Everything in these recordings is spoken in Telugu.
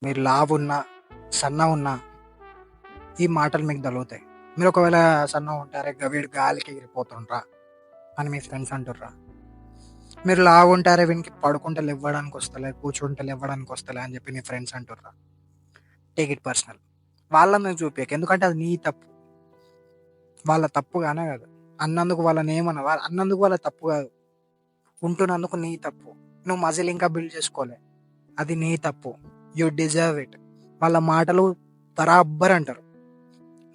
మీరు లావున్నా, సన్నగున్నా ఈ మాటలు మీకు తగులుతాయి. మీరు ఒకవేళ సన్నగా ఉంటారే వీడు గాలికి ఎగిరిపోతుండ్రా అని మీ ఫ్రెండ్స్ అంటుర్రా. మీరు లావుంటారే వీనికి పడుకుంటే లెవ్వడానికి వస్తలే, కూర్చుంటే లెవ్వడానికి వస్తలే అని చెప్పి మీ ఫ్రెండ్స్ అంటుర్రా. Take it personal. వాళ్ళ మీద చూపియకు. ఎందుకంటే అది నీ తప్పు. వాళ్ళ తప్పు గానే కాదు. అన్నందుకు వాళ్ళని ఏమన్నా అన్నందుకు వాళ్ళ తప్పు కాదు. ఉంటున్నందుకు నీ తప్పు. నువ్వు మజిల్ ఇంకా బిల్డ్ చేసుకోలే. అది నీ తప్పు. You deserve it. వాళ్ళ మాటలు బరాబర్ అంటారు.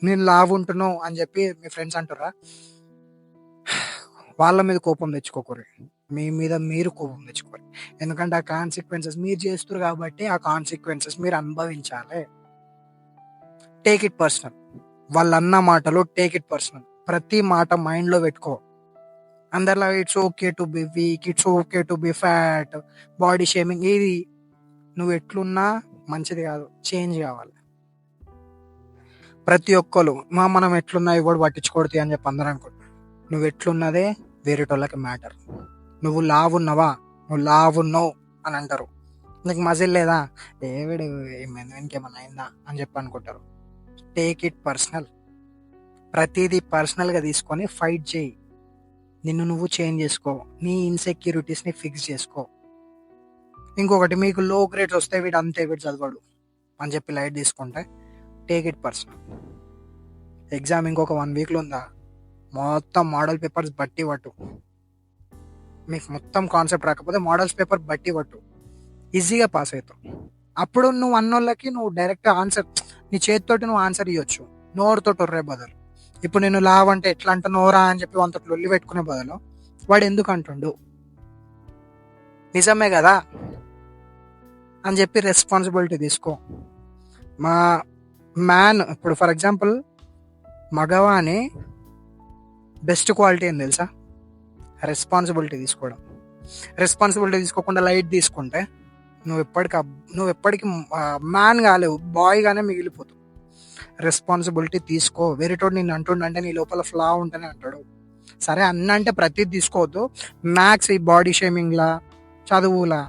నేను లావుంటున్నావు అని చెప్పి మీ ఫ్రెండ్స్ అంటారా, వాళ్ళ మీద కోపం తెచ్చుకోకూరి. మీ మీద మీరు కోపం తెచ్చుకోరు. ఎందుకంటే ఆ కాన్సిక్వెన్సెస్ మీరు చేస్తారు కాబట్టి ఆ కాన్సిక్వెన్సెస్ మీరు అనుభవించాలి. Take it personal. వాళ్ళన్న మాటలు టేక్ ఇట్ పర్సనల్. ప్రతి మాట మైండ్లో పెట్టుకో. అందరిలా it's okay to be week, it's okay to be fat, body shaming, ఇది నువ్వు ఎట్లున్నా మంచిది కాదు. చేంజ్ కావాలి. ప్రతి ఒక్కరు మనం ఎట్లున్నా ఇవ్వడు పట్టించుకోడుతుంది అని చెప్పి అందరూ అనుకుంటున్నారు. నువ్వు ఎట్లున్నదే వేరేటోళ్ళకి మ్యాటర్. నువ్వు లావున్నావా, నువ్వు లావున్నావు అని అంటారు. నీకు మజిల్ లేదా, ఏవిడు ఇంకేమన్నా అయిందా అని చెప్పి అనుకుంటారు. Take it personal. ప్రతిదీ పర్సనల్గా తీసుకొని ఫైట్ చేయి. నిన్ను నువ్వు చేంజ్ చేసుకో. నీ ఇన్సెక్యూరిటీస్ని ఫిక్స్ చేసుకో. ఇంకొకటి, మీకు లో గ్రేడ్స్ వస్తే వీడు అంతే, వీడు చదవడు అని చెప్పి లైట్ తీసుకుంటే టేక్ ఇట్ పర్సనల్. ఎగ్జామ్ ఇంకొక 1 వీక్లో ఉందా, మొత్తం మోడల్ పేపర్స్ బట్టి పట్టు. మీకు మొత్తం కాన్సెప్ట్ రాకపోతే మోడల్స్ పేపర్ బట్టి పట్టు. ఈజీగా పాస్ అవుతావు. అప్పుడు నువ్వు అన్నోళ్ళకి నువ్వు డైరెక్ట్ ఆన్సర్, నీ చేతితోటి నువ్వు ఆన్సర్ ఇవ్వచ్చు, నోరుతో టొర్రే బదులు. ఇప్పుడు నేను లావంటే ఎట్లా అంట నోరా అని చెప్పి అంత లొల్లి పెట్టుకునే బదులు వాడు ఎందుకు అంటుండు, నిజమే కదా అని చెప్పి రెస్పాన్సిబిలిటీ తీసుకో. మా మ్యాన్ ఇప్పుడు ఫర్ ఎగ్జాంపుల్ మగవాని బెస్ట్ క్వాలిటీ ఏం తెలుసా, రెస్పాన్సిబిలిటీ తీసుకోవడం. రెస్పాన్సిబిలిటీ తీసుకోకుండా లైట్ తీసుకుంటే నువ్వు ఎప్పటికీ మ్యాన్ కాలేవు, బాయ్గానే మిగిలిపోతావు. రెస్పాన్సిబిలిటీ తీసుకో. వేరేటోడు నేను అంటుండంటే నీ లోపల ఫ్లా ఉంటేనే అంటాడు. సరే అన్న అంటే ప్రతిదీ తీసుకోవద్దు. మ్యాథ్స్, ఈ బాడీ షేమింగ్లా, చదువులా,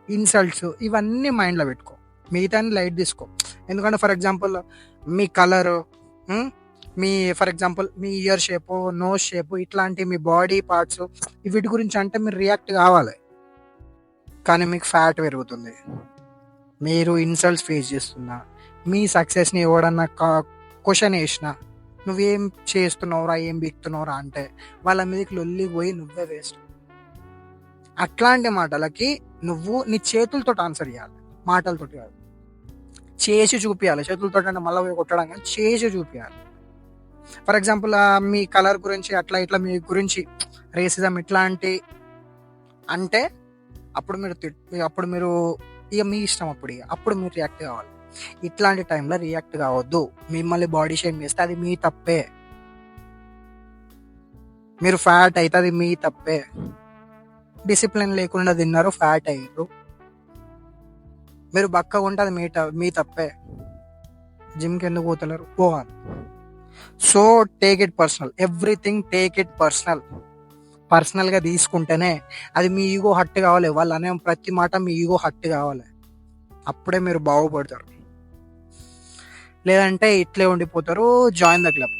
ఇన్సల్ట్స్ ఇవన్నీ మైండ్లో పెట్టుకో. మిగతా లైట్ తీసుకో. ఎందుకంటే ఫర్ ఎగ్జాంపుల్ మీ కలరు, మీ ఫర్ ఎగ్జాంపుల్ మీ ఇయర్ షేపు, నోస్ షేపు, ఇట్లాంటి మీ బాడీ పార్ట్స్ వీటి గురించి అంటే మీరు రియాక్ట్ కావాలి. కానీ మీకు ఫ్యాట్ పెరుగుతుంది, మీరు ఇన్సల్ట్స్ ఫేస్ చేస్తున్నా, మీ సక్సెస్ని ఎవడన్నా క్వశ్చన్ వేసినా నువ్వేం చేస్తున్నావురా, ఏం బిక్తున్నావురా అంటే వాళ్ళ మీదకి లొల్లి పోయి నువ్వే వేస్ట్. అట్లాంటి మాటలకి నువ్వు నీ చేతులతో ఆన్సర్ ఇవ్వాలి, మాటలతో కాదు. చేసి చూపించాలి. చేతులతో అంటే మళ్ళీ కొట్టడం కానీ చేసి చూపించాలి. ఫర్ ఎగ్జాంపుల్ మీ కలర్ గురించి అట్లా ఇట్లా మీ గురించి రేసిజం ఇట్లాంటి అంటే అప్పుడు మీరు ఇక మీ ఇష్టం. అప్పుడు మీరు రియాక్ట్ కావాలి. ఇట్లాంటి టైంలో రియాక్ట్ కావద్దు. మిమ్మల్ని బాడీ షేమ్ చేస్తే అది మీ తప్పే. మీరు ఫ్యాట్ అయితే అది మీ తప్పే. డిసిప్లిన్ లేకుండా తిన్నారు, ఫ్యాట్ అయ్యారు. మీరు బక్కగా ఉంటే అది మీ తప్పే. జిమ్కి ఎందుకు పోతలేరు, పోవాలి. So take it personal. Everything take it personal. పర్సనల్గా తీసుకుంటేనే అది మీ ఈగో హర్ట్ కావాలి. వాళ్ళు అనే ప్రతి మాట మీ ఈగో హర్ట్ కావాలి. అప్పుడే మీరు బాగుపడతారు. లేదంటే ఇట్లే ఉండిపోతారు. Join the club.